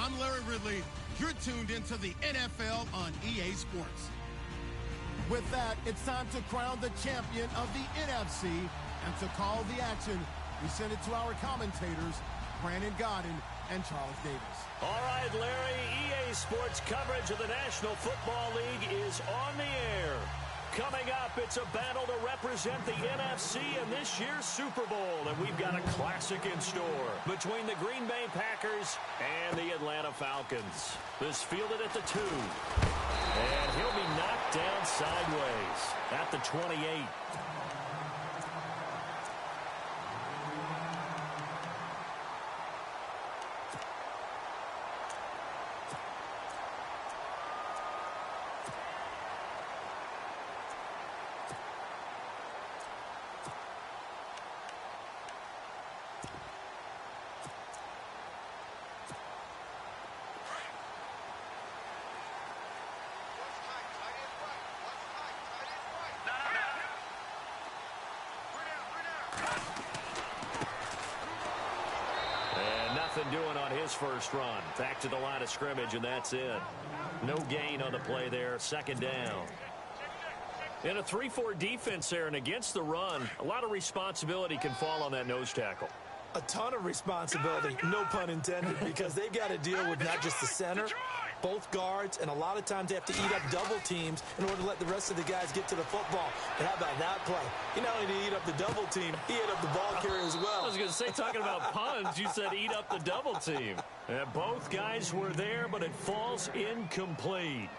I'm Larry Ridley. You're tuned into the NFL on EA Sports. With that, it's time to crown the champion of the NFC. And to call the action, we send it to our commentators, Brandon Godden and Charles Davis. All right, Larry, EA Sports coverage of the National Football League is on the air. Coming up, it's a battle to represent the NFC in this year's Super Bowl, and we've got a classic in store between the Green Bay Packers and the Atlanta Falcons. This fielded at the 2, and he'll be knocked down sideways at the 28. Doing on his first run. Back to the line of scrimmage, and that's it. No gain on the play there. Second down. In a 3-4 defense there, and against the run, a lot of responsibility can fall on that nose tackle. A ton of responsibility, no pun intended, because they've got to deal with not just the center, both guards, and a lot of times they have to eat up double teams in order to let the rest of the guys get to the football. And how about that play? He not only did he eat up the double team, he ate up the ball carrier as well. I was going to say, talking about puns, you said eat up the double team. And both guys were there, but it falls incomplete.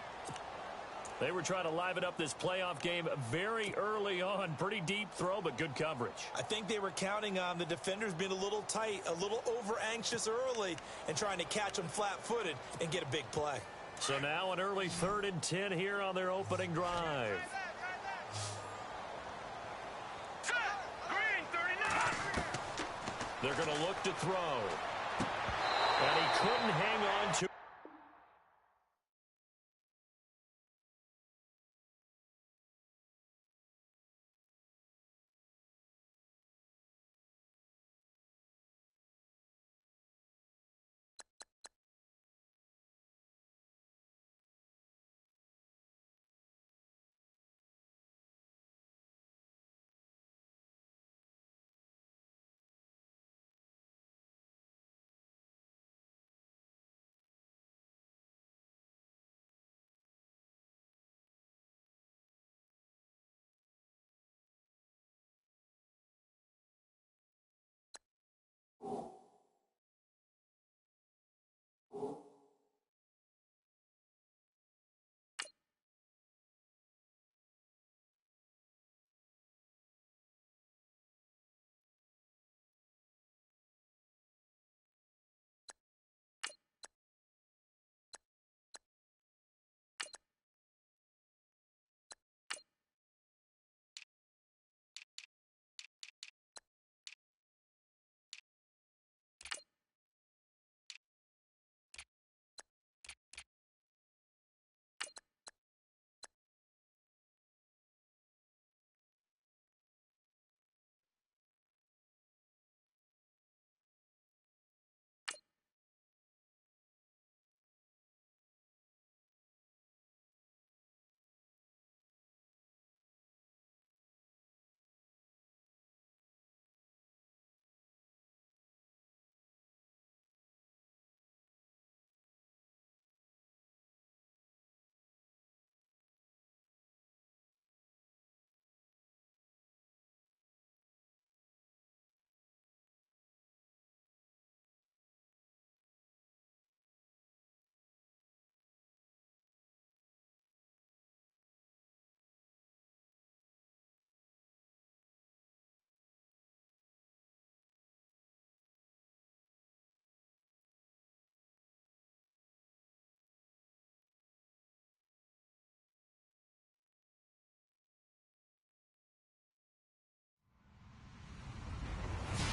They were trying to liven up this playoff game very early on. Pretty deep throw, but good coverage. I think they were counting on the defenders being a little tight, a little over-anxious early, and trying to catch them flat-footed and get a big play. So now an early 3rd and 10 here on their opening drive. They're going to look to throw. And he couldn't hang on to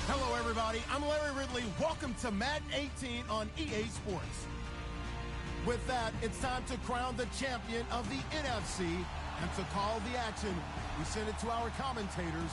Hello, everybody. I'm Larry Ridley. Welcome to Madden 18 on EA Sports. With that, it's time to crown the champion of the NFC. And to call the action, we send it to our commentators,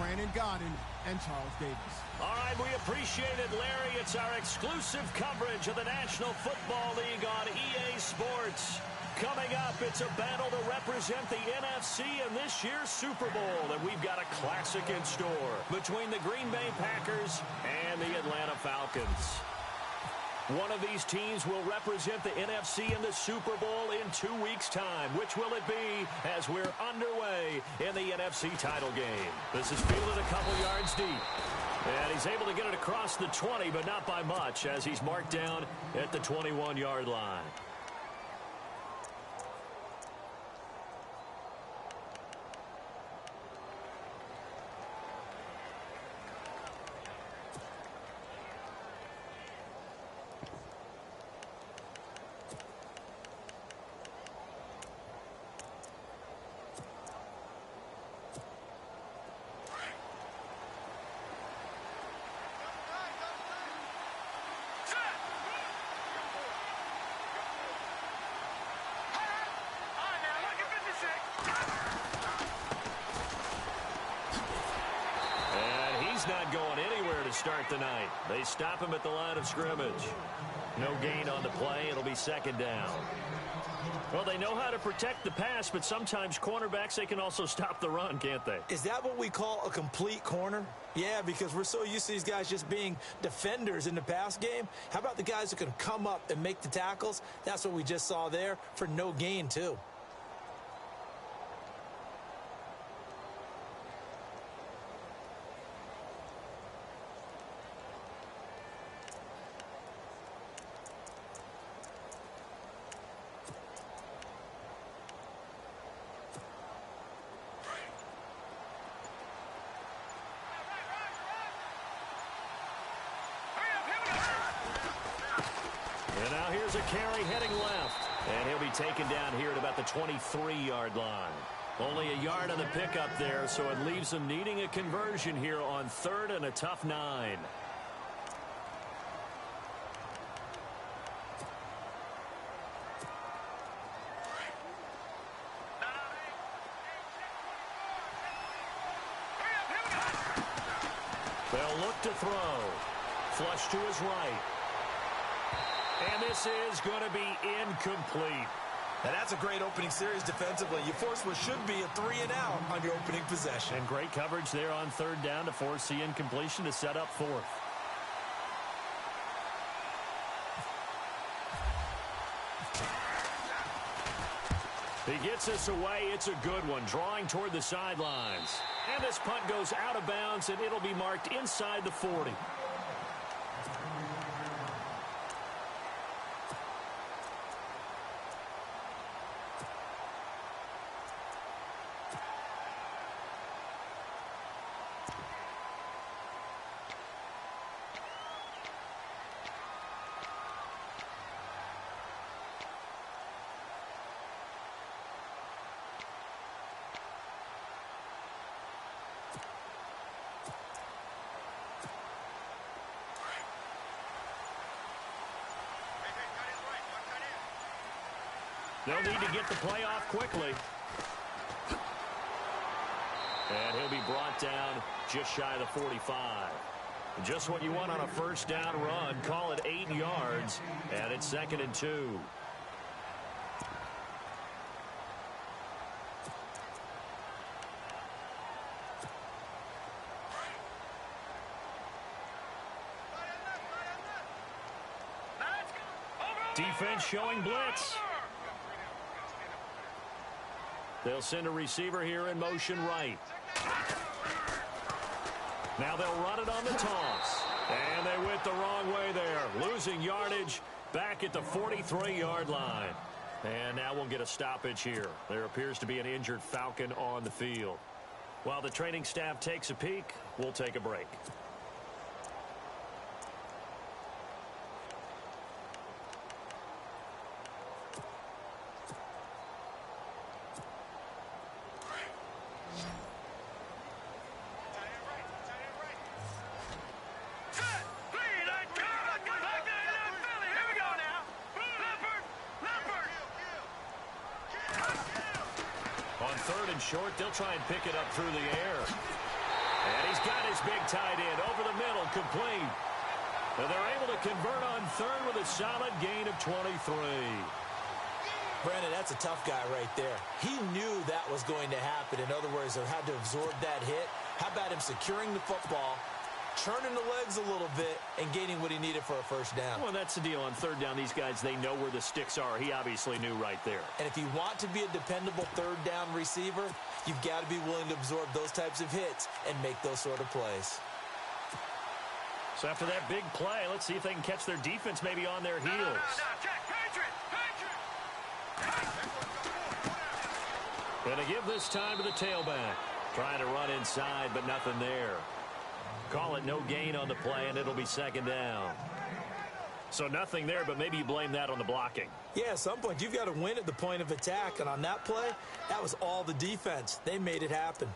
Brandon Godden and Charles Davis. All right, we appreciate it, Larry. It's our exclusive coverage of the National Football League on EA Sports. Coming up, it's a battle to represent the NFC in this year's Super Bowl, and we've got a classic in store between the Green Bay Packers and the Atlanta Falcons. One of these teams will represent the NFC in the Super Bowl in 2 weeks' time. Which will it be as we're underway in the NFC title game? This is fielded a couple yards deep. And he's able to get it across the 20, but not by much, as he's marked down at the 21-yard line. Not going anywhere to start the night. They stop him at the line of scrimmage. No gain on the play. It'll be second down. Well, they know how to protect the pass, but sometimes cornerbacks, they can also stop the run, can't they? Is that what we call a complete corner? Yeah, because we're so used to these guys just being defenders in the pass game. How about the guys who can come up and make the tackles? That's what we just saw there for no gain, too. Here's a carry heading left, and he'll be taken down here at about the 23-yard line. Only a yard on the pickup there, so it leaves him needing a conversion here on 3rd and a tough 9. They'll look to throw. Flush to his right. And this is going to be incomplete. And that's a great opening series defensively. You force what should be a 3-and-out on your opening possession. And great coverage there on 3rd down to force the incompletion to set up 4th. He gets us away. It's a good one, drawing toward the sidelines. And this punt goes out of bounds, and it'll be marked inside the 40. They'll need to get the play off quickly. And he'll be brought down just shy of the 45. Just what you want on a 1st down run. Call it 8 yards, and it's 2nd and 2. Defense showing blitz. They'll send a receiver here in motion right. Now they'll run it on the toss. And they went the wrong way there. Losing yardage back at the 43-yard line. And now we'll get a stoppage here. There appears to be an injured Falcon on the field. While the training staff takes a peek, we'll take a break. On 3rd and short, they'll try and pick it up through the air. And he's got his big tight end over the middle, complete. And they're able to convert on third with a solid gain of 23. Brandon, that's a tough guy right there. He knew that was going to happen. In other words, they had to absorb that hit. How about him securing the football, turning the legs a little bit, and gaining what he needed for a first down? Well, that's the deal. On third down, these guys, they know where the sticks are. He obviously knew right there. And if you want to be a dependable third down receiver, you've got to be willing to absorb those types of hits and make those sort of plays. So after that big play, let's see if they can catch their defense maybe on their heels. Going to give this time to the tailback. Trying to run inside, but nothing there. Call it no gain on the play, and it'll be second down. So nothing there, but maybe you blame that on the blocking. Yeah, at some point, you've got to win at the point of attack. And on that play, that was all the defense. They made it happen.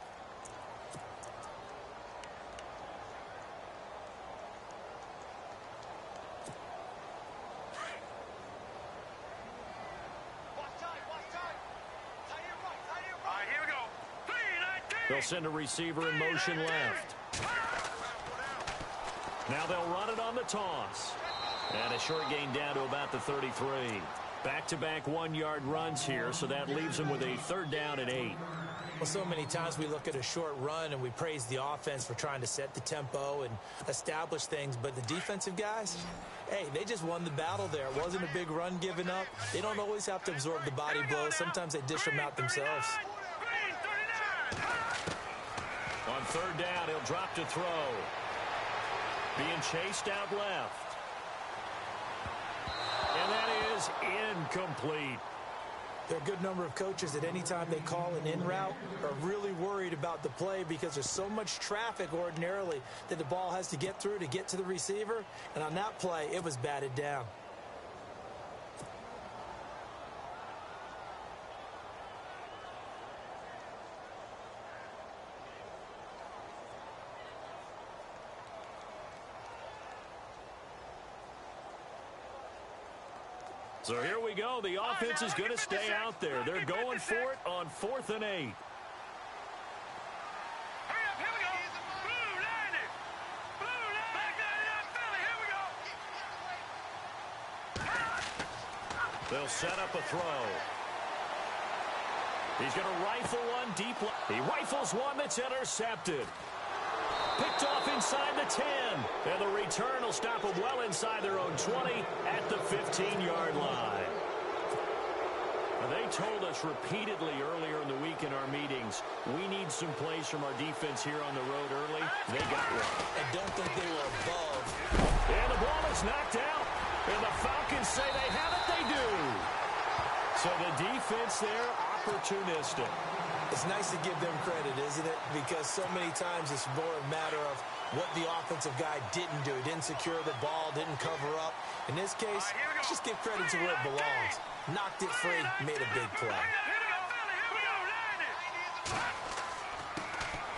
They'll send a receiver in motion left. Now they'll run it on the toss. And a short gain down to about the 33. Back-to-back one-yard runs here, so that leaves them with a third down and 8. Well, so many times we look at a short run and we praise the offense for trying to set the tempo and establish things, but the defensive guys, hey, they just won the battle there. It wasn't a big run given up. They don't always have to absorb the body blows. Sometimes they dish them out themselves. On third down, he'll drop to throw. Being chased out left. And that is incomplete. There are a good number of coaches that any time they call an in route are really worried about the play because there's so much traffic ordinarily that the ball has to get through to get to the receiver. And on that play, it was batted down. So here we go. The offense is going to stay out there. They're going for it on 4th and 8. They'll set up a throw. He's going to rifle one deep. He rifles one that's intercepted. Picked off inside the 10. And the return will stop them well inside their own 20 at the 15-yard line. Now, they told us repeatedly earlier in the week in our meetings, we need some plays from our defense here on the road early. They got one. I don't think they were above. And the ball is knocked out. And the Falcons say they have it. They do. So the defense there, opportunistic. It's nice to give them credit, isn't it? Because so many times it's more a matter of what the offensive guy didn't do. Didn't secure the ball, didn't cover up. In this case, let's just give credit to where it belongs. Knocked it free, made a big play.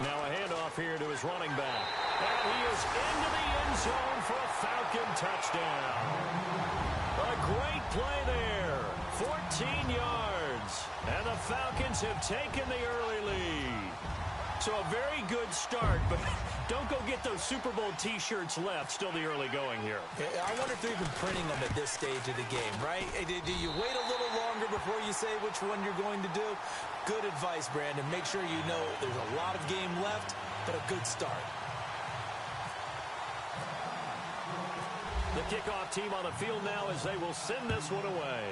Now a handoff here to his running back. And he is into the end zone for a Falcon touchdown. A great play there. 14 yards. And the Falcons have taken the early lead. So a very good start, but don't go get those Super Bowl T-shirts left. Still the early going here. I wonder if they're even printing them at this stage of the game, right? Do you wait a little longer before you say which one you're going to do? Good advice, Brandon. Make sure you know there's a lot of game left, but a good start. The kickoff team on the field now as they will send this one away.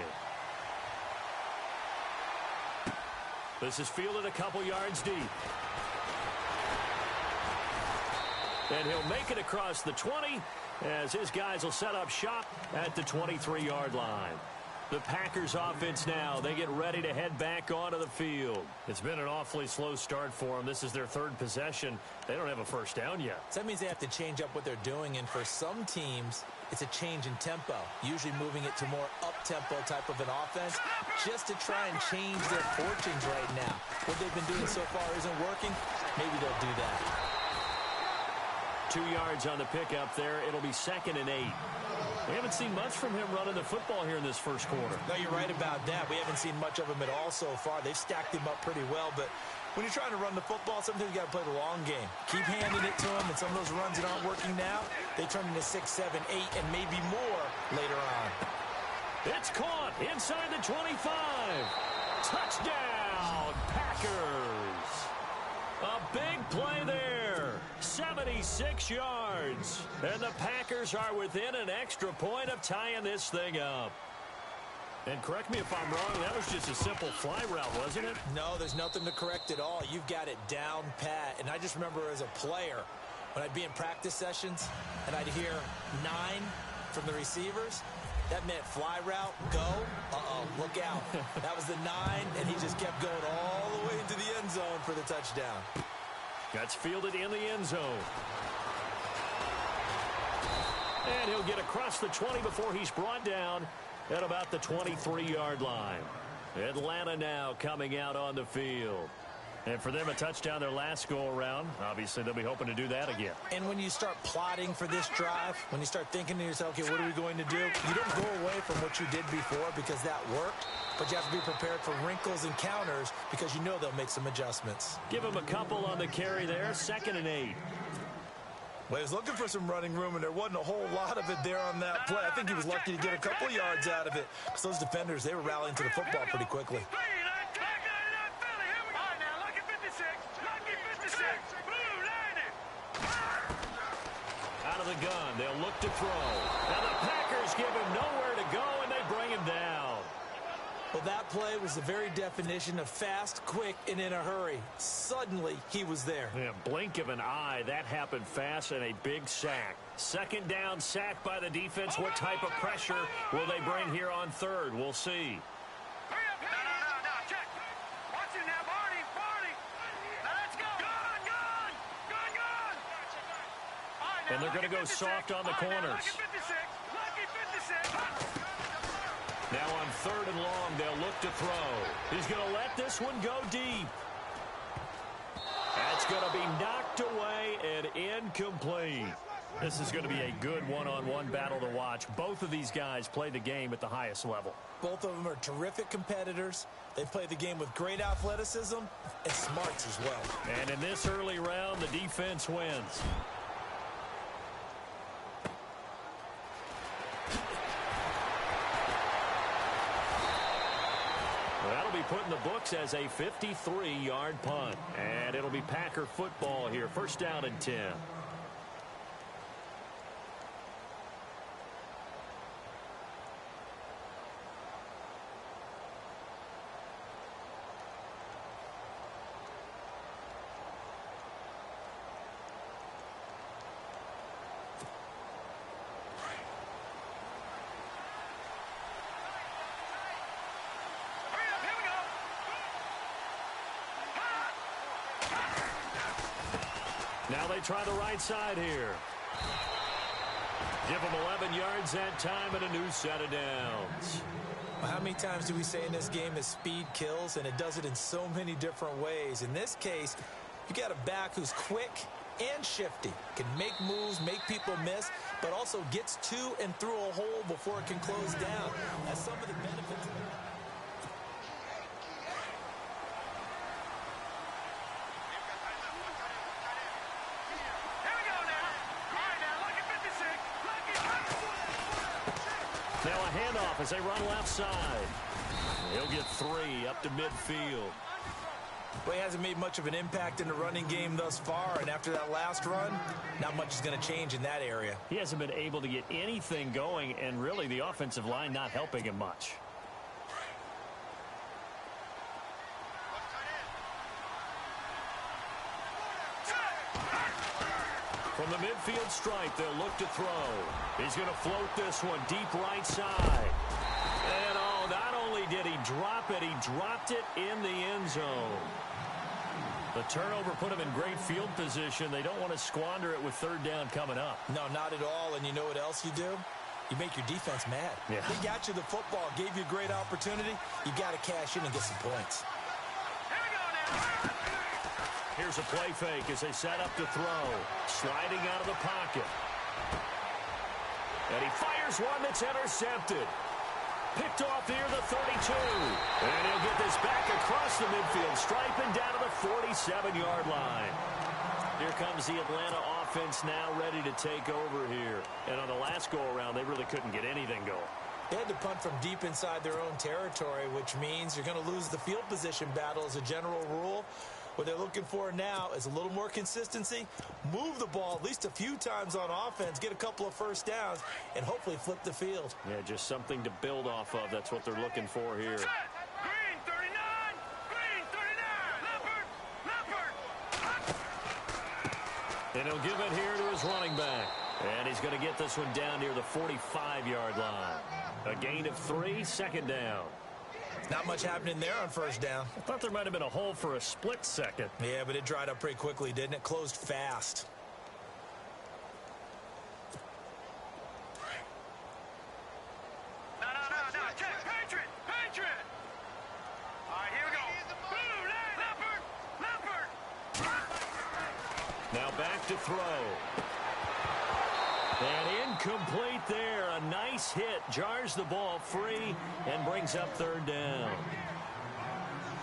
This is fielded a couple yards deep. And he'll make it across the 20 as his guys will set up shop at the 23-yard line. The Packers offense now, they get ready to head back onto the field. It's been an awfully slow start for them. This is their third possession. They don't have a first down yet. So that means they have to change up what they're doing, and for some teams, it's a change in tempo, usually moving it to more up-tempo type of an offense, just to try and change their fortunes right now. What they've been doing so far isn't working. Maybe they'll do that. 2 yards on the pickup there. It'll be 2nd and 8. We haven't seen much from him running the football here in this first quarter. No, you're right about that. We haven't seen much of him at all so far. They've stacked him up pretty well, but When you're trying to run the football, sometimes you got to play the long game. Keep handing it to them, and some of those runs that aren't working now, they turn into 6, 7, 8, and maybe more later on. It's caught inside the 25. Touchdown, Packers. A big play there. 76 yards. And the Packers are within an extra point of tying this thing up. And correct me if I'm wrong, that was just a simple fly route, wasn't it? No, there's nothing to correct at all. You've got it down pat. And I just remember as a player, when I'd be in practice sessions and I'd hear 9 from the receivers, that meant fly route, go, look out. That was the 9, and he just kept going all the way into the end zone for the touchdown. That's fielded in the end zone. And he'll get across the 20 before he's brought down at about the 23-yard line. Atlanta now coming out on the field. And for them, a touchdown their last go-around. Obviously, they'll be hoping to do that again. And when you start plotting for this drive, when you start thinking to yourself, okay, what are we going to do? You don't go away from what you did before because that worked, but you have to be prepared for wrinkles and counters because you know they'll make some adjustments. Give him a couple on the carry there, 2nd and 8. Well, he was looking for some running room, and there wasn't a whole lot of it there on that play. I think he was lucky to get a couple yards out of it because those defenders, they were rallying to the football pretty quickly. Out of the gun, they'll look to throw. Now the Packers give him nowhere to go, and they bring him down. Well, that play was the very definition of fast, quick, and in a hurry. Suddenly, he was there. Yeah, blink of an eye, that happened fast, and a big sack. 2nd down, sack by the defense. What type of pressure will they bring here on 3rd? We'll see. And they're going to go soft on the corners. Now on 3rd and long, they'll look to throw. He's going to let this one go deep. That's going to be knocked away and incomplete. This is going to be a good one-on-one battle to watch. Both of these guys play the game at the highest level. Both of them are terrific competitors. They play the game with great athleticism and smarts as well. And in this early round, the defense wins. That'll be put in the books as a 53-yard punt. And it'll be Packer football here. 1st down and 10. Now they try the right side here. Give them 11 yards that time and a new set of downs. Well, how many times do we say in this game that speed kills, and it does it in so many different ways? In this case, you got a back who's quick and shifty, can make moves, make people miss, but also gets to and through a hole before it can close down. That's some of the benefits. Now a handoff as they run left side. He'll get 3 up to midfield. Well, he hasn't made much of an impact in the running game thus far, and after that last run, not much is going to change in that area. He hasn't been able to get anything going, and really the offensive line not helping him much. From the midfield stripe, they'll look to throw. He's going to float this one deep right side. And oh, not only did he drop it, he dropped it in the end zone. The turnover put him in great field position. They don't want to squander it with 3rd down coming up. No, not at all. And you know what else you do? You make your defense mad. Yeah. They got you the football, gave you a great opportunity. You got to cash in and get some points. Here's a play fake as they set up to throw. Sliding out of the pocket. And he fires one that's intercepted. Picked off near the 32. And he'll get this back across the midfield stripe and down to the 47-yard line. Here comes the Atlanta offense now ready to take over here. And on the last go-around, they really couldn't get anything going. They had to punt from deep inside their own territory, which means you're going to lose the field position battle as a general rule. What they're looking for now is a little more consistency, move the ball at least a few times on offense, get a couple of first downs, and hopefully flip the field. Yeah, just something to build off of. That's what they're looking for here. Green 39! Green 39! Leopard! Leopard! And he'll give it here to his running back. And he's going to get this one down near the 45-yard line. A gain of 3, second down. Not much happening there on first down. I thought there might have been a hole for a split second. Yeah, but it dried up pretty quickly, didn't it? Closed fast. No. Check. Patriot! All right, here we go. Blue, leopard! Now back to throw. And incomplete there. A nice hit. Jars the ball free and brings up third down.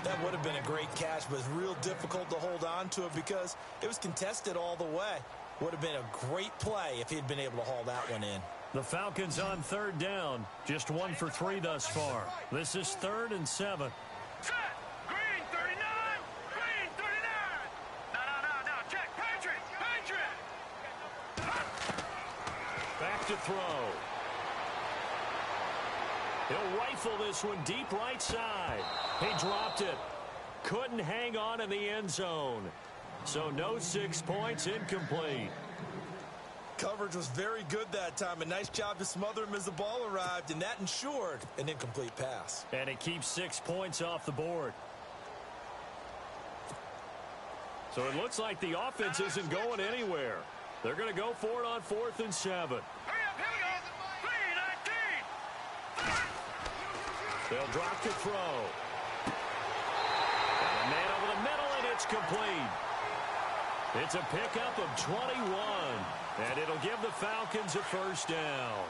That would have been a great catch, but it's real difficult to hold on to it because it was contested all the way. Would have been a great play if he had been able to haul that one in. The Falcons on third down. Just 1 for 3 thus far. This is 3rd and 7. Set! Green 39! Green 39! No. Check. Patriot! Back to throw. He'll rifle this one deep right side. He dropped it. Couldn't hang on in the end zone. So no 6 points, incomplete. Coverage was very good that time. A nice job to smother him as the ball arrived, and that ensured an incomplete pass. And it keeps 6 points off the board. So it looks like the offense isn't going anywhere. They're going to go for it on 4th and 7. Hurry up, here we go. 3-19. They'll drop to throw. And a man over the middle, and it's complete. It's a pickup of 21, and it'll give the Falcons a first down.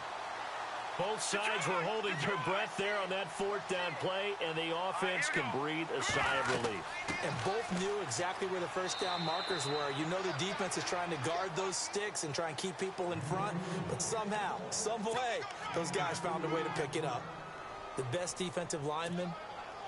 Both sides were holding their breath there on that 4th down play, and the offense can breathe a sigh of relief. And both knew exactly where the first down markers were. You know the defense is trying to guard those sticks and try and keep people in front, but somehow, some way, those guys found a way to pick it up. The best defensive linemen,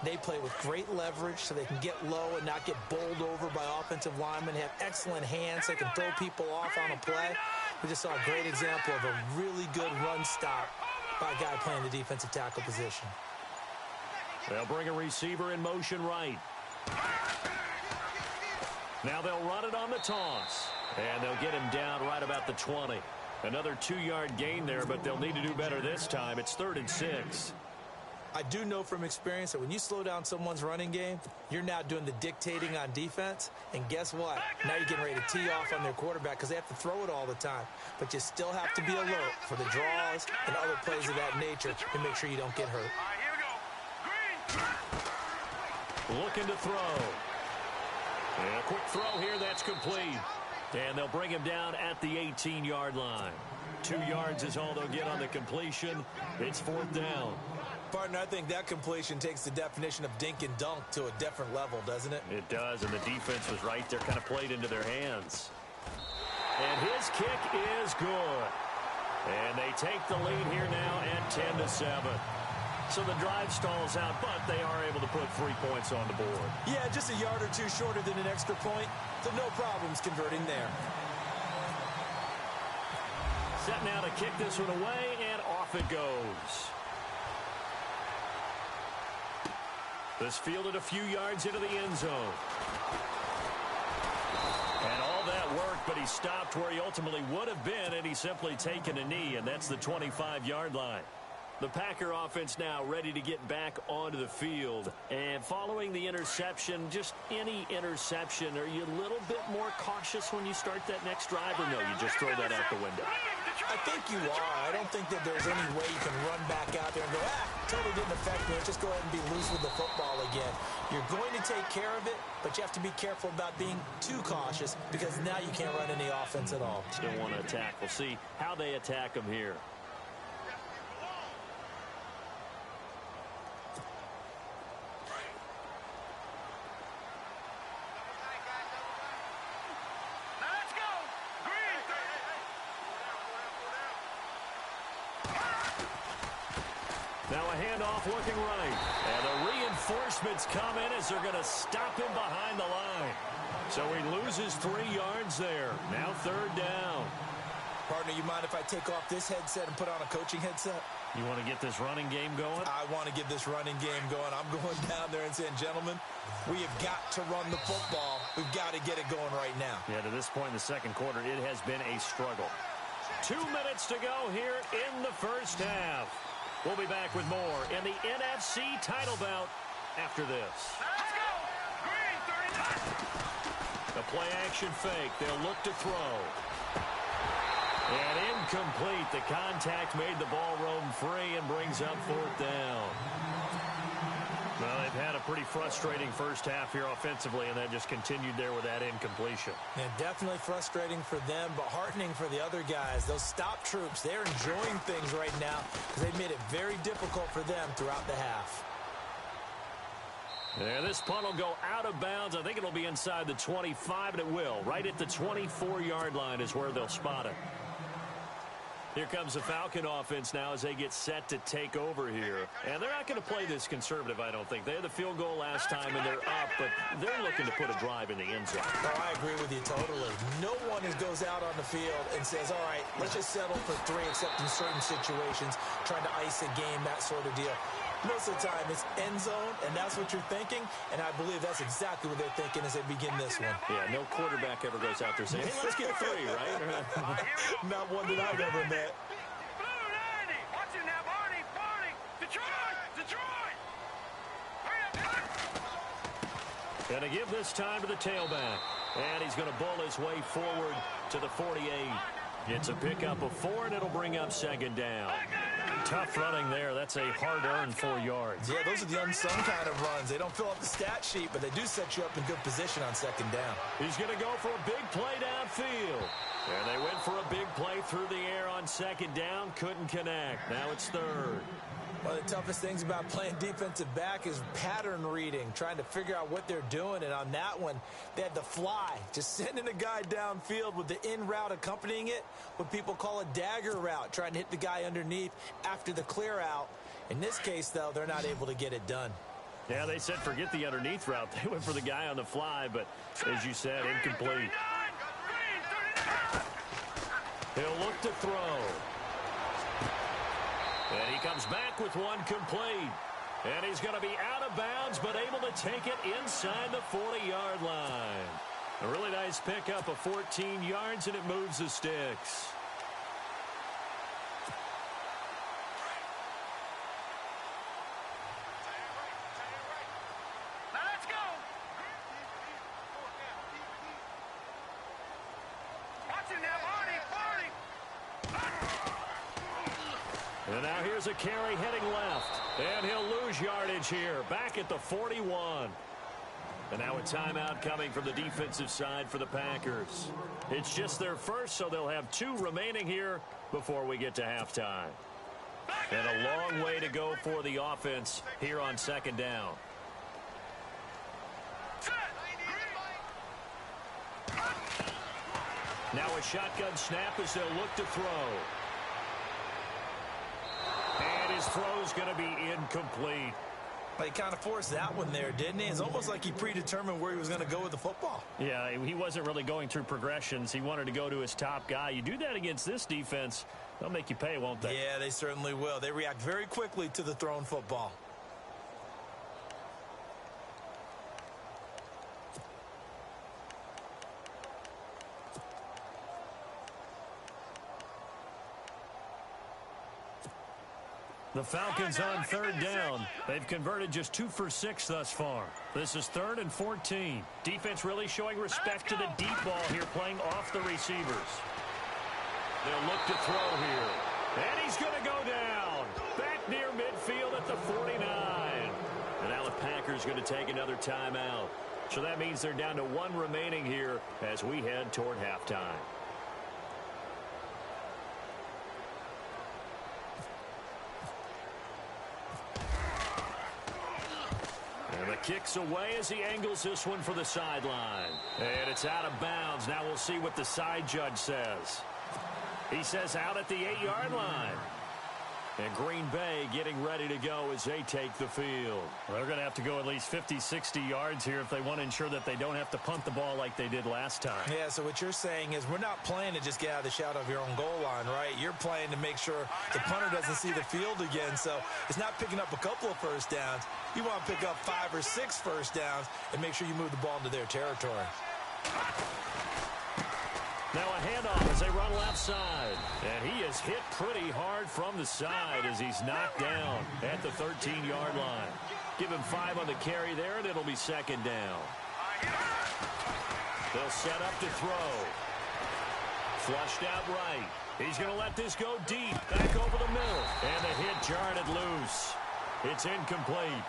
they play with great leverage so they can get low and not get bowled over by offensive linemen. They have excellent hands. They can throw people off on a play. We just saw a great example of a really good run stop by a guy playing the defensive tackle position. They'll bring a receiver in motion right. Now they'll run it on the toss. And they'll get him down right about the 20. Another 2-yard gain there, but they'll need to do better this time. It's 3rd and 6. I do know from experience that when you slow down someone's running game, you're now doing the dictating on defense. And guess what? Now you're getting ready to tee off on their quarterback because they have to throw it all the time. But you still have to be alert for the draws and other plays of that nature to make sure you don't get hurt. All right, here we go. Green. Looking to throw. And a quick throw here, that's complete. And they'll bring him down at the 18-yard line. 2 yards is all they'll get on the completion. It's 4th down. Partner, I think that completion takes the definition of dink and dunk to a different level, doesn't it? It does, and the defense was right there, kind of played into their hands. And his kick is good. And they take the lead here now at 10-7. So the drive stalls out, but they are able to put 3 points on the board. Yeah, just a yard or two shorter than an extra point, so no problems converting there. Set now to kick this one away, and off it goes. This fielded a few yards into the end zone. And all that worked, but he stopped where he ultimately would have been, and he's simply taken a knee, and that's the 25-yard line. The Packer offense now ready to get back onto the field. And following the interception, just any interception, are you a little bit more cautious when you start that next drive, or no, you just throw that out the window? I think you are. I don't think that there's any way you can run back out there and go, totally didn't affect me. Let's just go ahead and be loose with the football again. You're going to take care of it, but you have to be careful about being too cautious because now you can't run any offense at all. Still want to attack. We'll see how they attack them here. Now a handoff looking right. And the reinforcements come in as they're going to stop him behind the line. So he loses 3 yards there. Now 3rd down. Partner, you mind if I take off this headset and put on a coaching headset? You want to get this running game going? I want to get this running game going. I'm going down there and saying, gentlemen, we have got to run the football. We've got to get it going right now. Yeah, to this point in the second quarter, it has been a struggle. 2 minutes to go here in the first half. We'll be back with more in the NFC title bout after this. Let's go! Green, 39. The play action fake. They'll look to throw. And incomplete. The contact made the ball roam free and brings up 4th down. Well, they've had a pretty frustrating first half here offensively, and that just continued there with that incompletion. Yeah, definitely frustrating for them, but heartening for the other guys. Those stop troops, they're enjoying things right now because they've made it very difficult for them throughout the half. Yeah, this punt will go out of bounds. I think it'll be inside the 25, and it will. Right at the 24-yard line is where they'll spot it. Here comes the Falcon offense now as they get set to take over here. And they're not going to play this conservative, I don't think. They had the field goal last time, and they're up, but they're looking to put a drive in the end zone. Oh, I agree with you totally. No one goes out on the field and says, all right, let's just settle for 3, except in certain situations, trying to ice a game, that sort of deal. Most of the time, it's end zone, and that's what you're thinking, and I believe that's exactly what they're thinking as they begin this one. Yeah, no quarterback ever goes out there saying, hey, let's get 3, right? Not one that I've ever met. Blue 90. Watch it now, Barney. Barney. Detroit. Detroit. Hurry up. Going to give this time to the tailback. And he's going to bull his way forward to the 48. It's a pickup of 4, and it'll bring up 2nd down. Tough running there. That's a hard-earned 4 yards. Yeah, those are the unsung kind of runs. They don't fill up the stat sheet, but they do set you up in good position on 2nd down. He's going to go for a big play downfield. And they went for a big play through the air on 2nd down. Couldn't connect. Now it's 3rd. One of the toughest things about playing defensive back is pattern reading, trying to figure out what they're doing. And on that one, they had the fly, just sending a guy downfield with the in route accompanying it, what people call a dagger route, trying to hit the guy underneath after the clear out. In this case, though, they're not able to get it done. Yeah, they said forget the underneath route. They went for the guy on the fly, but as you said, incomplete. He'll look to throw. And he comes back with one complete. And he's going to be out of bounds, but able to take it inside the 40-yard line. A really nice pickup of 14 yards, and it moves the sticks. Now let's go. Watch it now, Barney. Barney. And now here's a carry heading left. And he'll lose yardage here. Back at the 41. And now a timeout coming from the defensive side for the Packers. It's just their first, so they'll have 2 remaining here before we get to halftime. And a long way to go for the offense here on 2nd down. Now a shotgun snap as they'll look to throw. And his throw's going to be incomplete. He kind of forced that one there, didn't he? It's almost like he predetermined where he was going to go with the football. Yeah, he wasn't really going through progressions. He wanted to go to his top guy. You do that against this defense, they'll make you pay, won't they? Yeah, they certainly will. They react very quickly to the thrown football. The Falcons on 3rd down. They've converted just 2 for 6 thus far. This is 3rd and 14. Defense really showing respect to the deep ball here, playing off the receivers. They'll look to throw here. And he's going to go down. Back near midfield at the 49. And now the Packers going to take another timeout. So that means they're down to 1 remaining here as we head toward halftime. And the kick's away as he angles this one for the sideline. And it's out of bounds. Now we'll see what the side judge says. He says out at the 8-yard line. And Green Bay getting ready to go as they take the field. Well, they're going to have to go at least 50, 60 yards here if they want to ensure that they don't have to punt the ball like they did last time. Yeah, so what you're saying is we're not playing to just get out of the shadow of your own goal line, right? You're playing to make sure the punter doesn't see the field again. So it's not picking up a couple of first downs. You want to pick up 5 or 6 first downs and make sure you move the ball into their territory. Now a handoff as they run left side. And he is hit pretty hard from the side as he's knocked down at the 13-yard line. Give him 5 on the carry there, and it'll be second down. They'll set up to throw. Flushed out right. He's going to let this go deep. Back over the middle. And the hit jarred it loose. It's incomplete.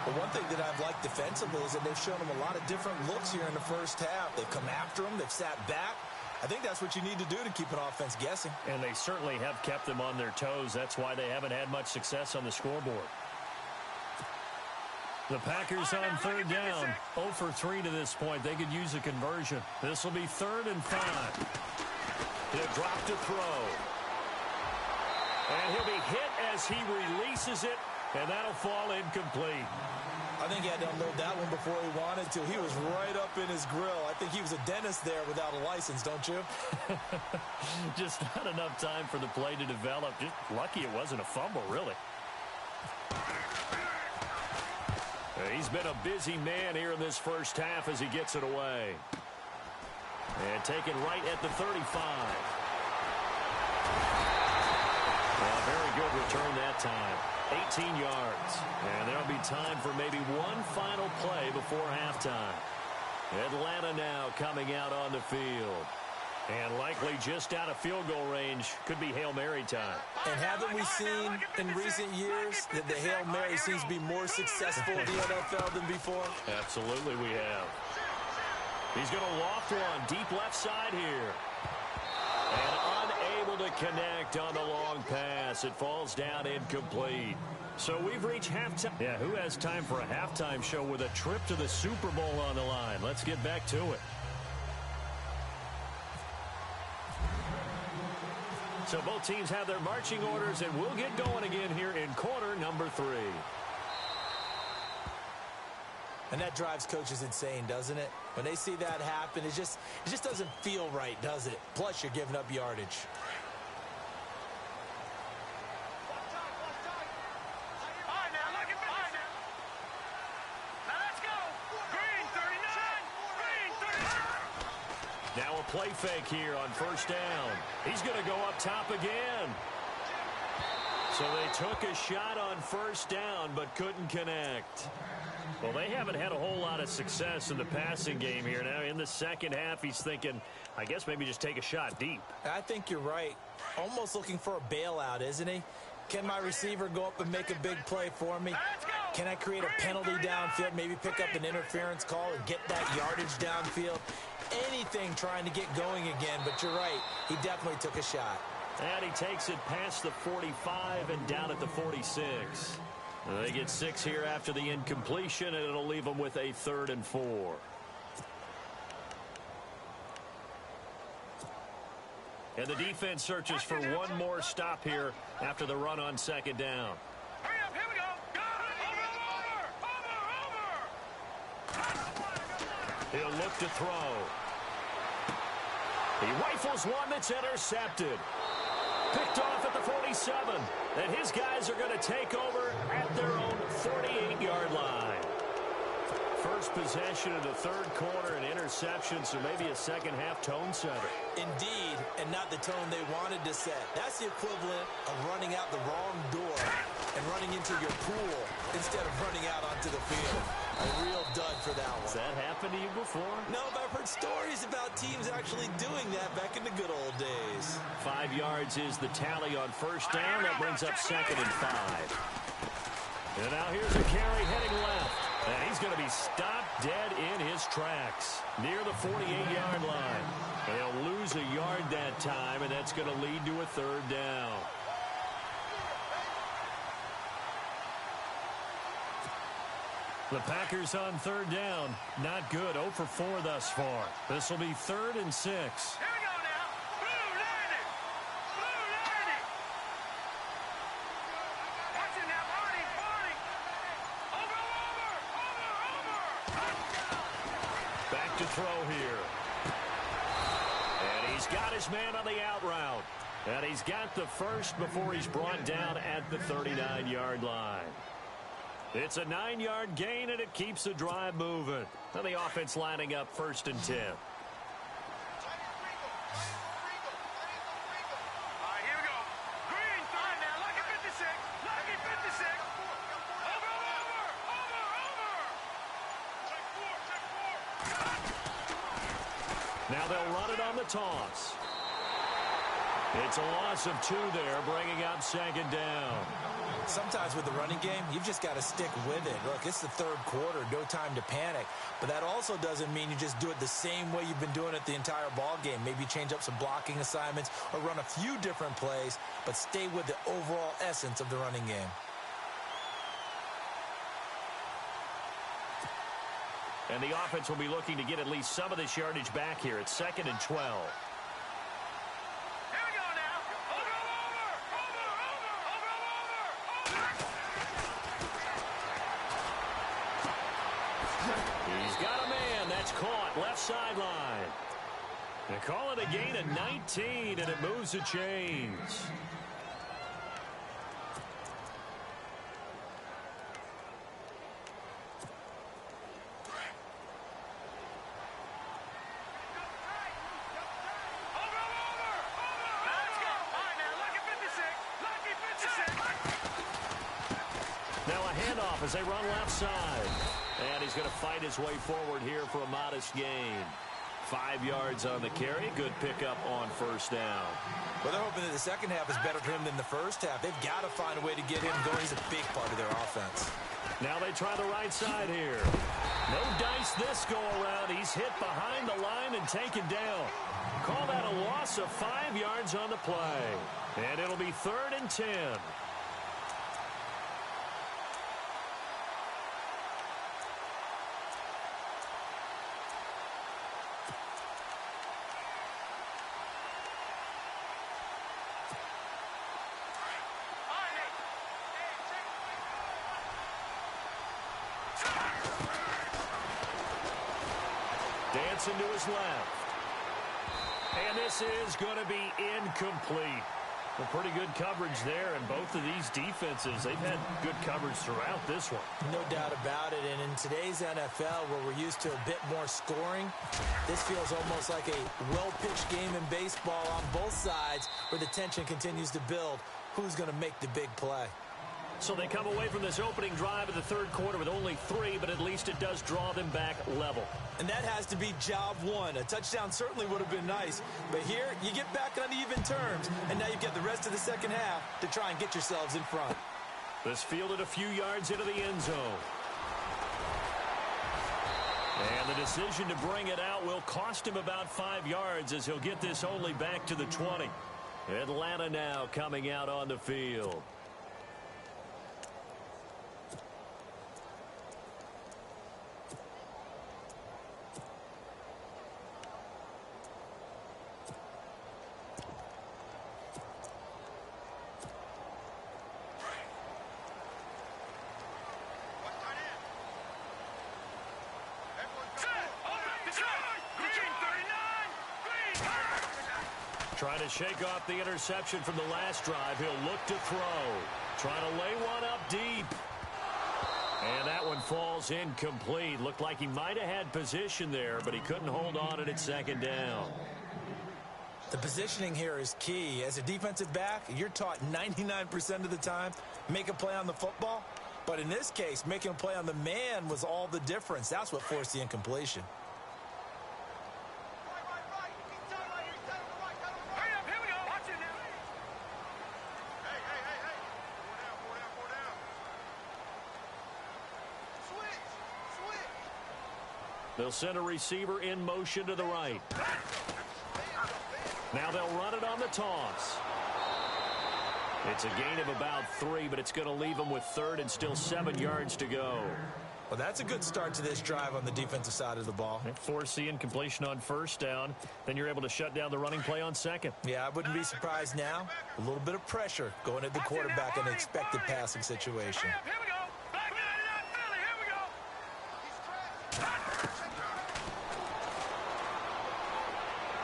But one thing that I've liked defensively is that they've shown him a lot of different looks here in the first half. They've come after him. They've sat back. I think that's what you need to do to keep an offense guessing. And they certainly have kept them on their toes. That's why they haven't had much success on the scoreboard. The Packers on third down. 0 for 3 to this point. They could use a conversion. This will be 3rd and 5. He'll drop to throw. And he'll be hit as he releases it. And that'll fall incomplete. I think he had to unload that one before he wanted to. He was right up in his grill. I think he was a dentist there without a license, don't you? Just not enough time for the play to develop. Just lucky it wasn't a fumble, really. He's been a busy man here in this first half as he gets it away. And taken right at the 35. Well, very good return that time. 18 yards. And there'll be time for maybe one final play before halftime. Atlanta now coming out on the field. And likely just out of field goal range. Could be Hail Mary time. And haven't we seen in recent years that the Hail Mary seems to be more successful in the NFL than before? Absolutely we have. He's going to loft one deep left side here. And unable to connect on the long pass. It falls down incomplete. So we've reached halftime. Yeah, who has time for a halftime show with a trip to the Super Bowl on the line? Let's get back to it. So both teams have their marching orders, and we'll get going again here in quarter number 3. And that drives coaches insane, doesn't it? When they see that happen, it just doesn't feel right, does it? Plus, you're giving up yardage. Now a play fake here on first down. He's going to go up top again. So they took a shot on first down but couldn't connect. Well, they haven't had a whole lot of success in the passing game here. Now in the second half, he's thinking, I guess maybe just take a shot deep. I think you're right. Almost looking for a bailout, isn't he? Can my receiver go up and make a big play for me? Can I create a penalty downfield, maybe pick up an interference call and get that yardage downfield? Anything trying to get going again, but you're right. He definitely took a shot. And he takes it past the 45 and down at the 46. They get 6 here after the incompletion, and it'll leave them with a 3rd and 4. And the defense searches for one more stop here after the run on second down. Hurry up, here we go. Go. Over. He'll look to throw. He rifles one that's intercepted. Picked off at the 47. And his guys are going to take over at their own 48-yard line. First possession of the third quarter, an interception, so maybe a second-half tone setter. Indeed, and not the tone they wanted to set. That's the equivalent of running out the wrong door and running into your pool instead of running out onto the field. A real dud for that one. Has that happened to you before? No, but I've heard stories about teams actually doing that back in the good old days. 5 yards is the tally on first down. That brings up 2nd and 5. And now here's a carry heading left. And he's going to be stopped dead in his tracks near the 48-yard line. They'll lose a yard that time, and that's going to lead to a 3rd down. The Packers on 3rd down. Not good. 0 for 4 thus far. This will be 3rd and 6. Here we go now. Blue 90. Blue 90. to throw here. And he's got his man on the out route. And he's got the first before he's brought down at the 39-yard line. It's a 9-yard gain, and it keeps the drive moving. And the offense lining up 1st and 10. Now they'll run it on the toss. It's a loss of 2 there, bringing up 2nd down. Sometimes with the running game, you've just got to stick with it. Look, it's the 3rd quarter, no time to panic. But that also doesn't mean you just do it the same way you've been doing it the entire ball game. Maybe change up some blocking assignments or run a few different plays, but stay with the overall essence of the running game. And the offense will be looking to get at least some of this yardage back here. It's 2nd and 12. He's got a man. That's caught. Left sideline. They call it a gain of 19, and it moves the chains. As they run left side. And he's going to fight his way forward here for a modest gain. 5 yards on the carry. Good pickup on 1st down. Well, they're hoping that the second half is better for him than the first half. They've got to find a way to get him going. He's a big part of their offense. Now they try the right side here. No dice this go around. He's hit behind the line and taken down. Call that a loss of 5 yards on the play. And it'll be 3rd and 10. Dancing to his left. And this is going to be incomplete. Well, pretty good coverage there, and both of these defenses, they've had good coverage throughout this one. No doubt about it, and in today's NFL, where we're used to a bit more scoring, this feels almost like a well-pitched game in baseball on both sides, where the tension continues to build. Who's going to make the big play? So they come away from this opening drive of the 3rd quarter with only 3, but at least it does draw them back level. And that has to be job 1. A touchdown certainly would have been nice, but here you get back on even terms, and now you get the rest of the second half to try and get yourselves in front. This fielded a few yards into the end zone. And the decision to bring it out will cost him about 5 yards as he'll get this only back to the 20. Atlanta now coming out on the field. Trying to shake off the interception from the last drive. He'll look to throw. Trying to lay one up deep. And that one falls incomplete. Looked like he might have had position there, but he couldn't hold on at 2nd down. The positioning here is key. As a defensive back, you're taught 99% of the time, make a play on the football. But in this case, making a play on the man was all the difference. That's what forced the incompletion. They'll send a receiver in motion to the right. Now they'll run it on the toss. It's a gain of about 3, but it's going to leave them with 3rd and still 7 yards to go. Well, that's a good start to this drive on the defensive side of the ball. Force the incompletion on 1st down. Then you're able to shut down the running play on 2nd. Yeah, I wouldn't be surprised now. A little bit of pressure going at the quarterback in an expected passing situation. Here we go. Back it up, Philly. Here we go.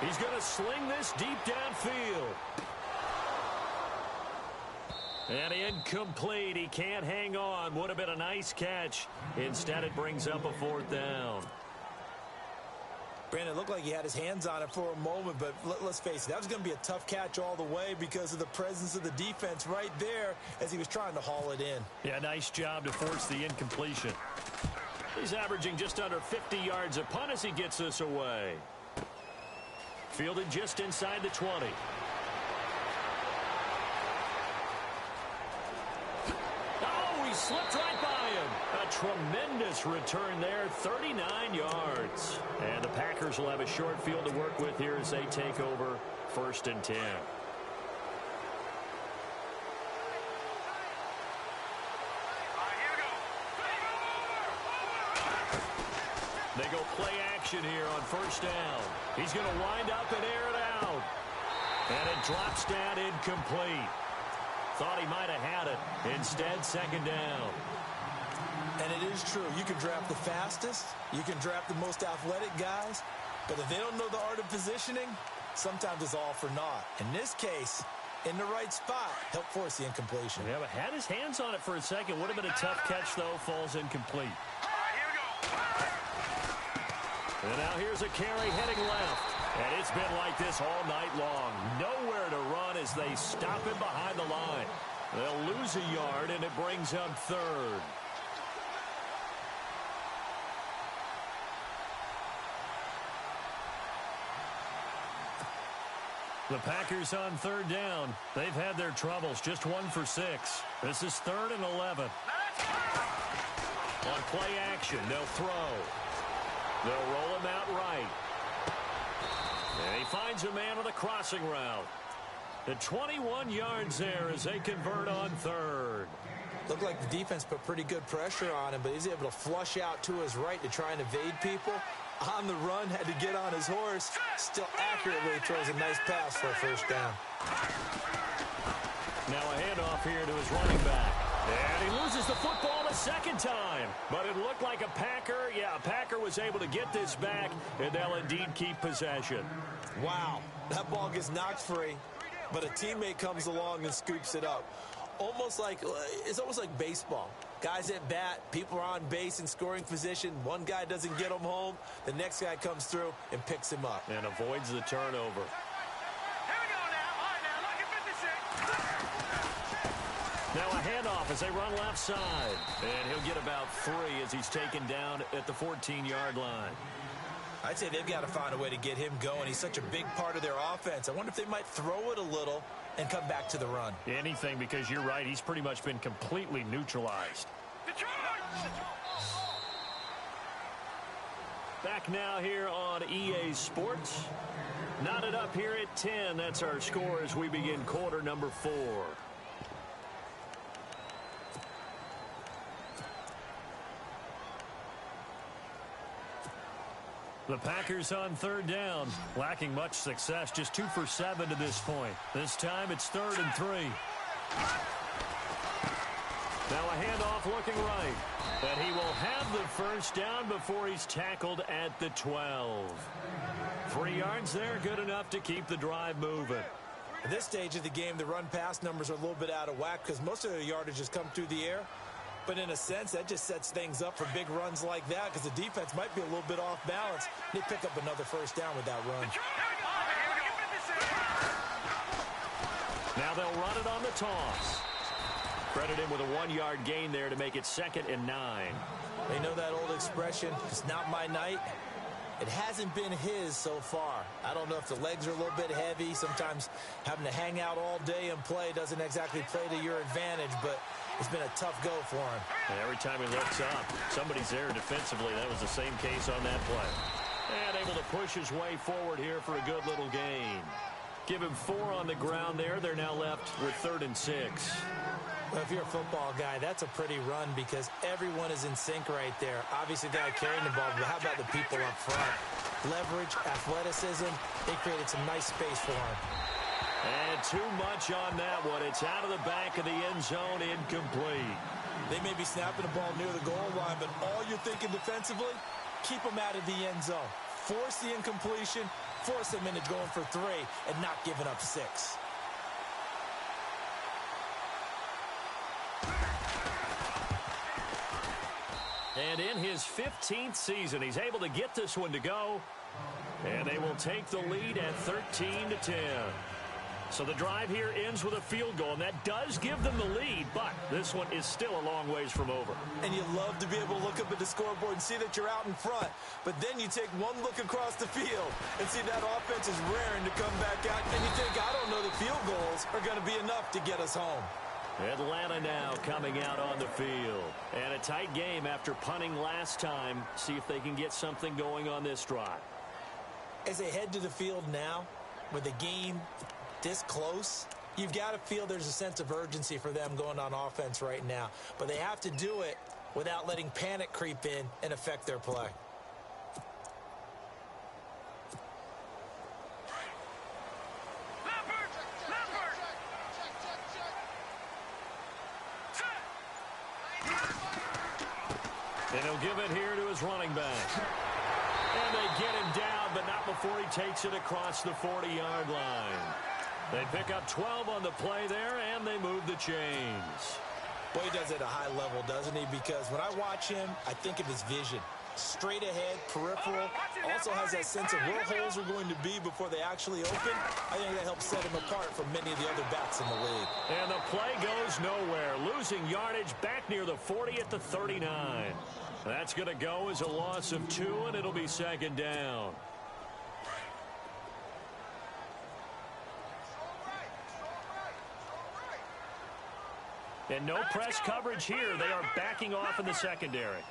He's going to sling this deep downfield. And incomplete. He can't hang on. Would have been a nice catch. Instead, it brings up a 4th down. Brandon, it looked like he had his hands on it for a moment, but let's face it, that was going to be a tough catch all the way because of the presence of the defense right there as he was trying to haul it in. Yeah, nice job to force the incompletion. He's averaging just under 50 yards a punt as he gets this away. Fielded just inside the 20. Oh, he slipped right by him. A tremendous return there, 39 yards. And the Packers will have a short field to work with here as they take over 1st and 10. They go play action here on 1st down. He's going to wind up and air it out. And it drops down incomplete. Thought he might have had it. Instead, 2nd down. And it is true. You can draft the fastest. You can draft the most athletic guys. But if they don't know the art of positioning, sometimes it's all for naught. In this case, in the right spot, helped force the incompletion. Yeah, but had his hands on it for a second. Would have been a tough catch, though. Falls incomplete. And now here's a carry heading left. And it's been like this all night long. Nowhere to run as they stop him behind the line. They'll lose a yard, and it brings up 3rd. The Packers on 3rd down. They've had their troubles. Just 1 for 6. This is 3rd and 11. On play action, they'll throw. They'll roll him out right. And he finds a man on the crossing route. The 21 yards there as they convert on 3rd. Looked like the defense put pretty good pressure on him, but he's able to flush out to his right to try and evade people. On the run, had to get on his horse. Still accurately throws a nice pass for a 1st down. Now a handoff here to his running back. And he loses the football a 2nd time. But it looked like a Packer. Yeah, a Packer was able to get this back, and they'll indeed keep possession. Wow, that ball gets knocked free, but a teammate comes along and scoops it up. It's almost like baseball. Guys at bat, people are on base in scoring position. One guy doesn't get him home. The next guy comes through and picks him up. And avoids the turnover. Now a handoff as they run left side. And he'll get about 3 as he's taken down at the 14-yard line. I'd say they've got to find a way to get him going. He's such a big part of their offense. I wonder if they might throw it a little and come back to the run. Anything, because you're right. He's pretty much been completely neutralized. Back now here on EA Sports. Knotted up here at 10. That's our score as we begin quarter number 4. The Packers on 3rd down, lacking much success, just 2 for 7 to this point. This time it's 3rd and 3. Now a handoff looking right. And he will have the 1st down before he's tackled at the 12. 3 yards there, good enough to keep the drive moving. At this stage of the game, the run-pass numbers are a little bit out of whack because most of the yardage has come through the air. But in a sense, that just sets things up for big runs like that because the defense might be a little bit off balance. They pick up another 1st down with that run. Now they'll run it on the toss. Credit him with a 1-yard gain there to make it 2nd and 9. They know that old expression, it's not my night. It hasn't been his so far. I don't know if the legs are a little bit heavy. Sometimes having to hang out all day and play doesn't exactly play to your advantage, but it's been a tough go for him. And every time he looks up, somebody's there defensively. That was the same case on that play. And able to push his way forward here for a good little gain. Give him 4 on the ground there. They're now left with 3rd and 6. Well, if you're a football guy, that's a pretty run because everyone is in sync right there. Obviously, the guy carrying the ball, but how about the people up front? Leverage, athleticism, they created some nice space for him. And too much on that one. It's out of the back of the end zone, incomplete. They may be snapping the ball near the goal line, but all you're thinking defensively, keep them out of the end zone. force the incompletion, force them into going for 3 and not giving up 6. And in his 15th season, he's able to get this one to go. And they will take the lead at 13-10. So the drive here ends with a field goal, and that does give them the lead, but this one is still a long ways from over. And you love to be able to look up at the scoreboard and see that you're out in front, but then you take one look across the field and see that offense is raring to come back out, and you think, I don't know, the field goals are going to be enough to get us home. Atlanta now coming out on the field. And a tight game after punting last time. See if they can get something going on this drive. As they head to the field now, with the game this close, you've got to feel there's a sense of urgency for them going on offense right now. But they have to do it without letting panic creep in and affect their play. And he'll give it here to his running back. And they get him down, but not before he takes it across the 40-yard line. They pick up 12 on the play there, and they move the chains. Well, he does it at a high level, doesn't he? Because when I watch him, I think of his vision. Straight ahead, peripheral, also has that sense of where holes are going to be before they actually open. I think that helps set him apart from many of the other backs in the league. And the play goes nowhere, losing yardage back near the 40 at the 39. That's going to go as a loss of 2, and it'll be second down. And no press coverage here. They are backing off in the secondary.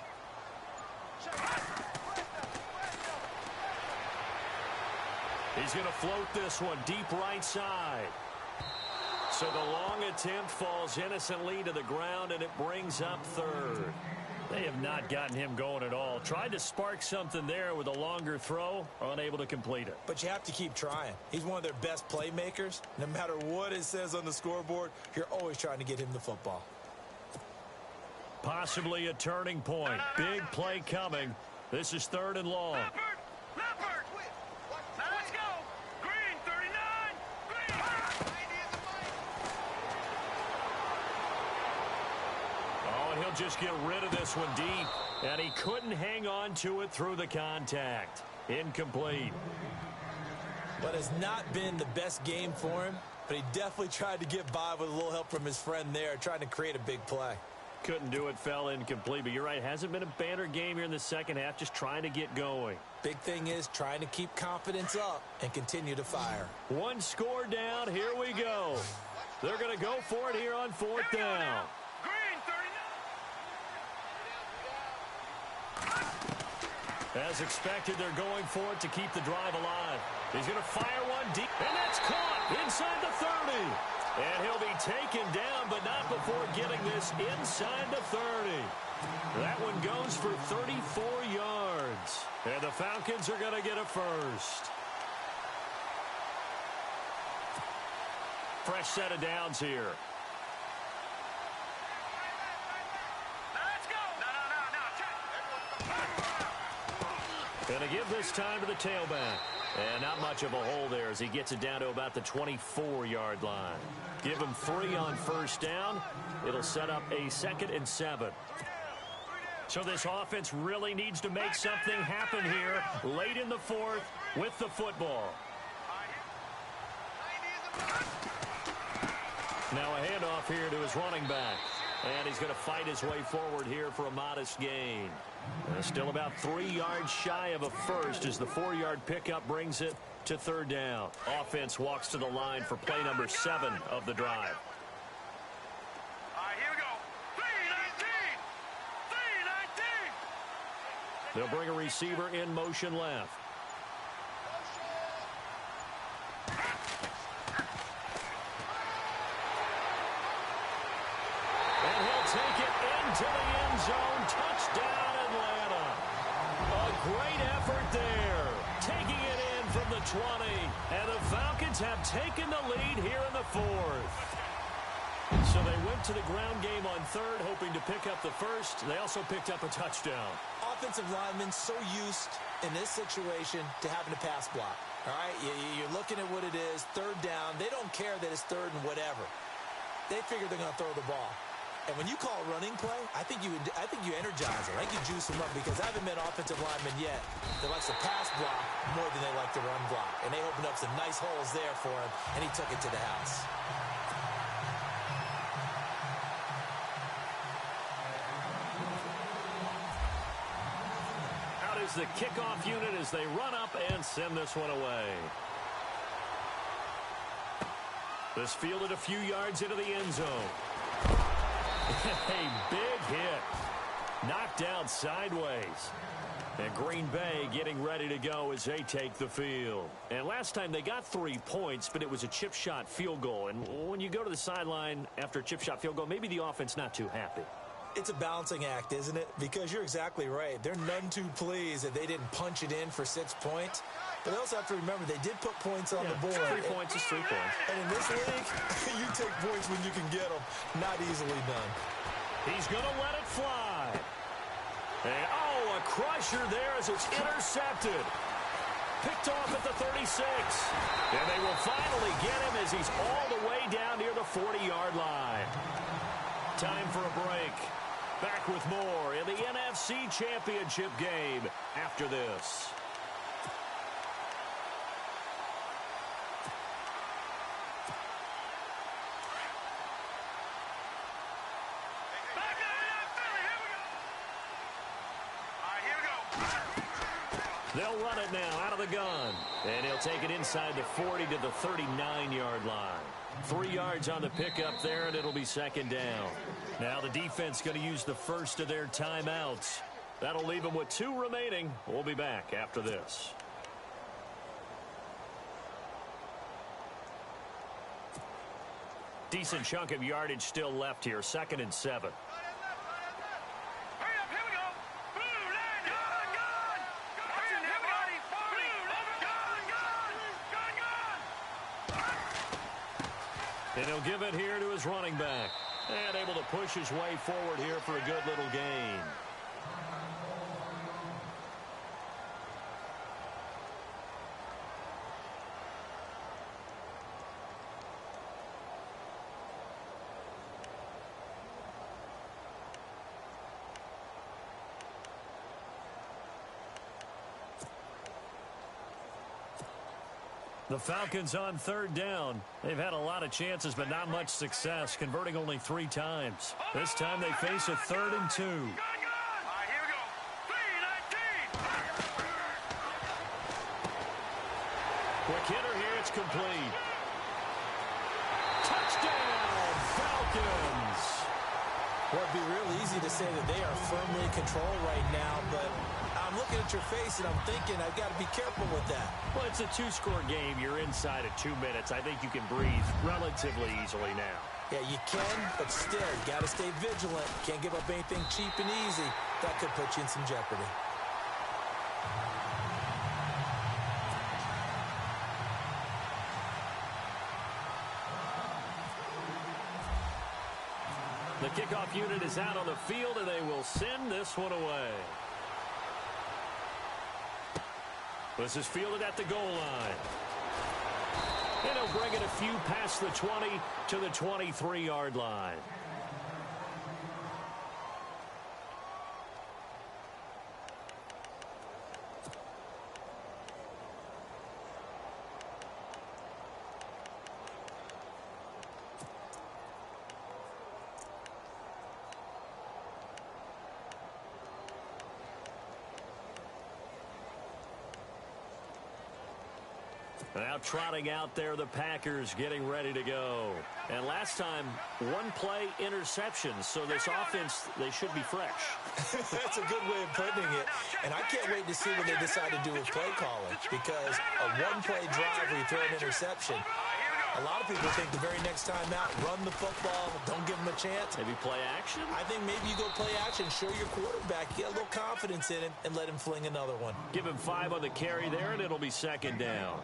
He's going to float this one deep right side. So the long attempt falls innocently to the ground, and it brings up third. They have not gotten him going at all. Tried to spark something there with a longer throw, unable to complete it. But you have to keep trying. He's one of their best playmakers. No matter what it says on the scoreboard, you're always trying to get him the football. Possibly a turning point. Big play coming. This is 3rd and long. Leopard! Now let's go! Green, 39! Green! Oh, and he'll just get rid of this one deep. And he couldn't hang on to it through the contact. Incomplete. But it's not been the best game for him, but he definitely tried to get by with a little help from his friend there, trying to create a big play. Couldn't do it, fell incomplete. But you're right, hasn't been a banner game here in the second half, just trying to get going. Big thing is trying to keep confidence up and continue to fire. One score down, here we go. They're going to go for it here on 4th down. Green, 39! As expected, they're going for it to keep the drive alive. He's going to fire one deep, and that's caught inside the 30. And he'll be taken down, but not before getting this inside the 30. That one goes for 34 yards. And the Falcons are going to get a first. Fresh set of downs here. Let's go! No. Going to give this time to the tailback. And not much of a hole there as he gets it down to about the 24-yard line. Give him 3 on 1st down. It'll set up a 2nd and 7. So this offense really needs to make something happen here late in the 4th with the football. Now a handoff here to his running back. And he's going to fight his way forward here for a modest gain. Still about 3 yards shy of a first as the 4-yard pickup brings it to 3rd down. Offense walks to the line for play number 7 of the drive. All right, here we go. 3-19! They'll bring a receiver in motion left. And he'll take it into the end zone. Touchdown, Atlanta. A great effort there. Taking it in from the 20. And the Falcons have taken the lead here in the 4th. So they went to the ground game on third, hoping to pick up the first. They also picked up a touchdown. Offensive linemen so used in this situation to having to pass block. All right, you're looking at what it is, third down. They don't care that it's third and whatever. They figure they're going to throw the ball. And when you call a running play, I think you energize them. I think you juice them up because I haven't met offensive linemen yet that likes to pass block more than they like to run block. And they opened up some nice holes there for him, and he took it to the house. Out is the kickoff unit as they run up and send this one away. This fielded a few yards into the end zone. A big hit. Knocked down sideways. And Green Bay getting ready to go as they take the field. And last time they got 3 points, but it was a chip shot field goal. And when you go to the sideline after a chip shot field goal, maybe the offense not too happy. It's a balancing act, isn't it? Because you're exactly right. They're none too pleased that they didn't punch it in for 6 points. But they also have to remember they did put points on the board. 3 points is 3 points. And in this league, you take points when you can get them. Not easily done. He's going to let it fly. And, a crusher there as it's intercepted. Picked off at the 36. And they will finally get him as he's all the way down near the 40-yard line. Time for a break. Back with more in the NFC Championship game after this. They'll run it now out of the gun. And he'll take it inside the 40 to the 39-yard line. 3 yards on the pickup there, and it'll be second down. Now the defense going to use the first of their timeouts. That'll leave them with 2 remaining. We'll be back after this. Decent chunk of yardage still left here. 2nd and 7. And he'll give it here to his running back. And able to push his way forward here for a good little gain. The Falcons on third down. They've had a lot of chances, but not much success, converting only 3 times. This time they face a 3rd and 2. Quick hitter here, it's complete. Touchdown, Falcons! Well, it'd be real easy to say that they are firmly in control right now, but I'm looking at your face and I'm thinking I've got to be careful with that. Well, it's a 2-score game. You're inside of 2 minutes. I think you can breathe relatively easily now. Yeah, you can, but still, you got to stay vigilant. Can't give up anything cheap and easy. That could put you in some jeopardy. The kickoff unit is out on the field, and they will send this one away. This is fielded at the goal line. And he'll bring it a few past the 20 to the 23-yard line. Now trotting out there, the Packers getting ready to go. And last time, 1-play interception. So this offense, they should be fresh. That's a good way of putting it. And I can't wait to see what they decide to do with play calling. Because a 1-play drive where you throw an interception, a lot of people think the very next time out, run the football, don't give them a chance. Maybe play action? I think maybe you go play action, show your quarterback, get a little confidence in him, and let him fling another one. Give him 5 on the carry there, and it'll be second down.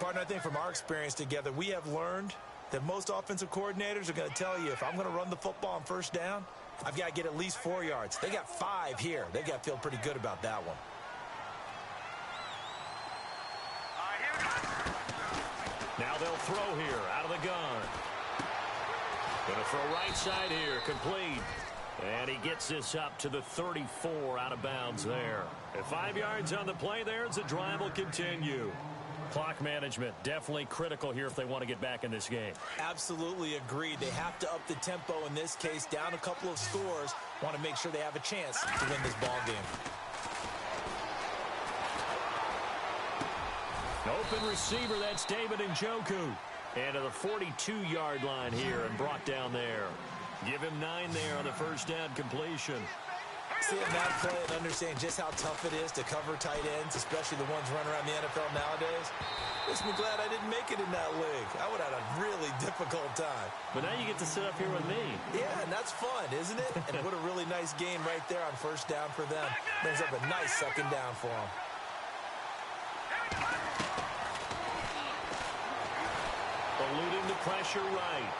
Partner, I think from our experience together, we have learned that most offensive coordinators are going to tell you, if I'm going to run the football on first down, I've got to get at least 4 yards. They got 5 here. They've got to feel pretty good about that one. Now they'll throw here out of the gun. Going to throw right side here, complete. And he gets this up to the 34 out of bounds there. At 5 yards on the play there, the drive will continue. Clock management definitely critical here if they want to get back in this game. Absolutely agreed. They have to up the tempo in this case, down a couple of scores. Want to make sure they have a chance to win this ball game. Open receiver, that's David Njoku. And to the 42-yard line here and brought down there. Give him 9 there on the first down completion. Seeing that play and understanding just how tough it is to cover tight ends, especially the ones running around the NFL nowadays, makes me glad I didn't make it in that league. I would have had a really difficult time. But now you get to sit up here with me. Yeah, and that's fun, isn't it? And what a really nice game right there on first down for them. Brings up a nice second down for them. Eluding the pressure right.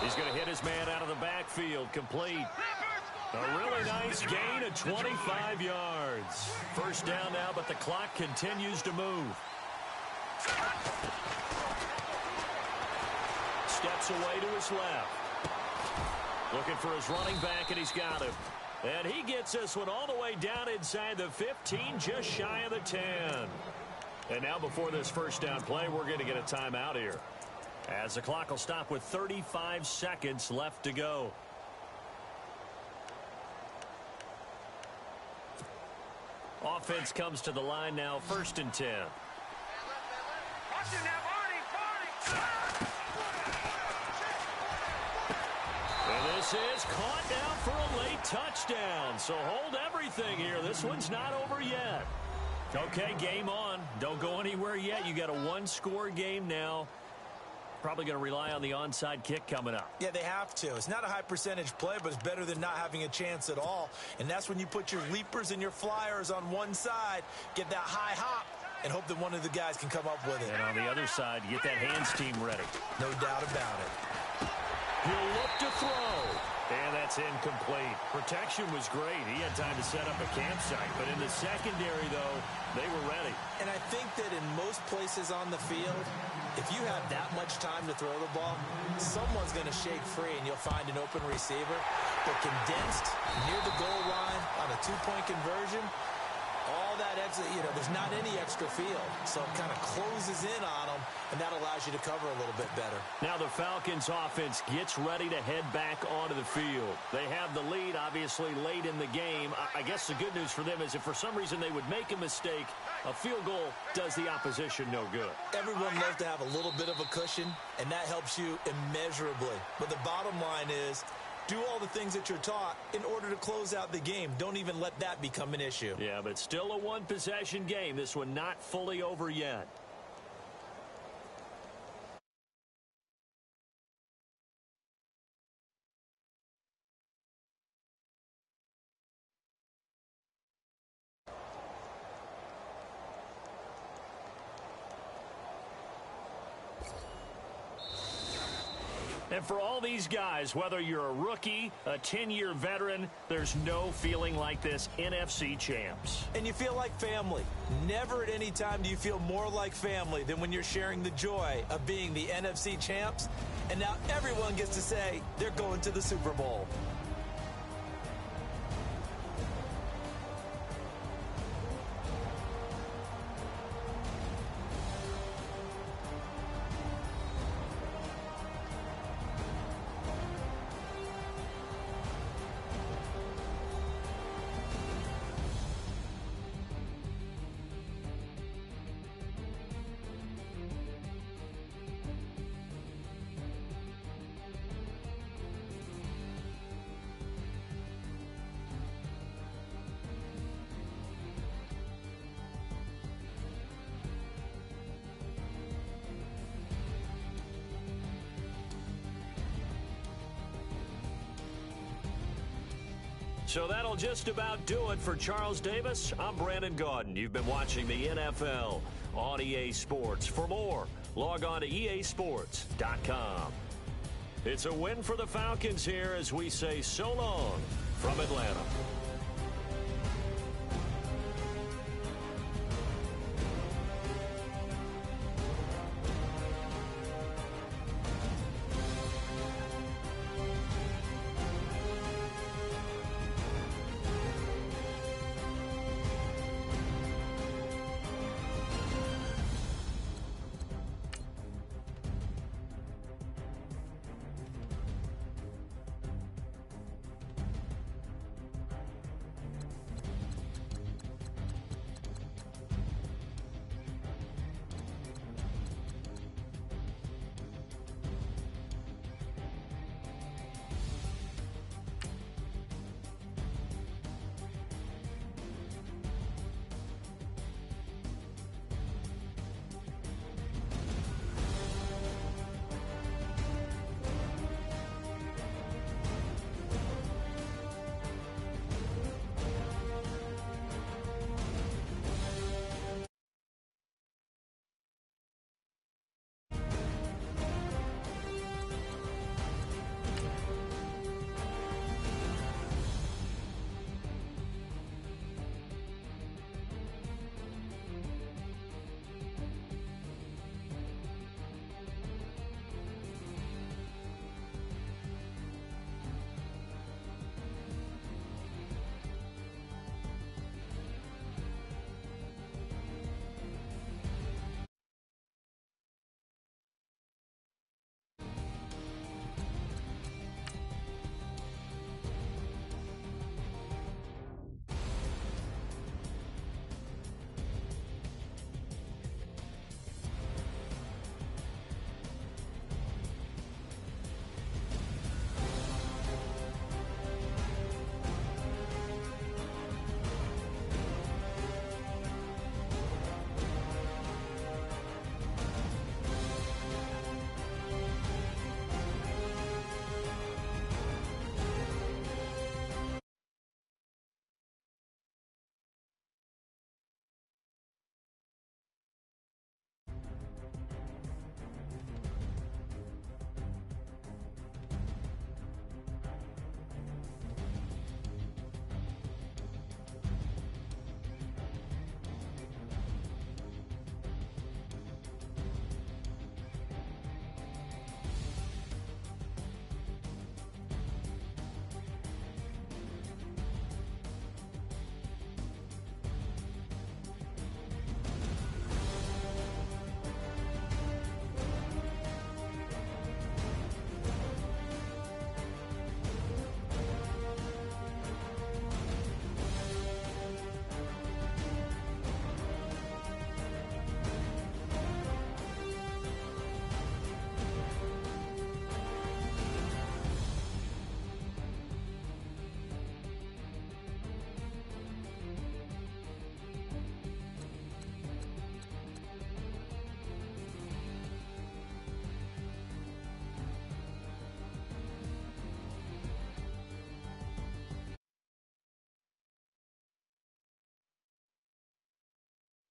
He's going to hit his man out of the backfield. Complete. A really nice gain of 25 yards. First down now, but the clock continues to move. Steps away to his left. Looking for his running back, and he's got him. And he gets this one all the way down inside the 15, just shy of the 10. And now before this first down play, we're going to get a timeout here, as the clock will stop with 35 seconds left to go. Offense comes to the line now, 1st and 10. And this is caught now for a late touchdown. So hold everything here. This one's not over yet. Okay, game on. Don't go anywhere yet. You got a 1-score game now. Probably going to rely on the onside kick coming up. Yeah, they have to. It's not a high percentage play, but it's better than not having a chance at all. And that's when you put your leapers and your flyers on one side, get that high hop, and hope that one of the guys can come up with it. And on the other side, get that hands team ready. No doubt about it. He'll look to throw. And that's incomplete. Protection was great. He had time to set up a campsite. But in the secondary, though, they were ready. And I think that in most places on the field, if you have that much time to throw the ball, someone's going to shake free and you'll find an open receiver. But condensed near the goal line on a 2-point conversion, all that extra, there's not any extra field. So it kind of closes in on them, and that allows you to cover a little bit better. Now the Falcons offense gets ready to head back onto the field. They have the lead, obviously, late in the game. I guess the good news for them is if for some reason they would make a mistake, a field goal does the opposition no good. Everyone loves to have a little bit of a cushion, and that helps you immeasurably. But the bottom line is, do all the things that you're taught in order to close out the game. Don't even let that become an issue. Yeah, but still a one-possession game. This one not fully over yet. And for all these guys, whether you're a rookie, a 10-year veteran, there's no feeling like this NFC champs. And you feel like family. Never at any time do you feel more like family than when you're sharing the joy of being the NFC champs. And now everyone gets to say they're going to the Super Bowl. So that'll just about do it for Charles Davis. I'm Brandon Gaudin. You've been watching the NFL on EA Sports. For more Log on to easports.com. It's a win for the Falcons here as we say so long from Atlanta.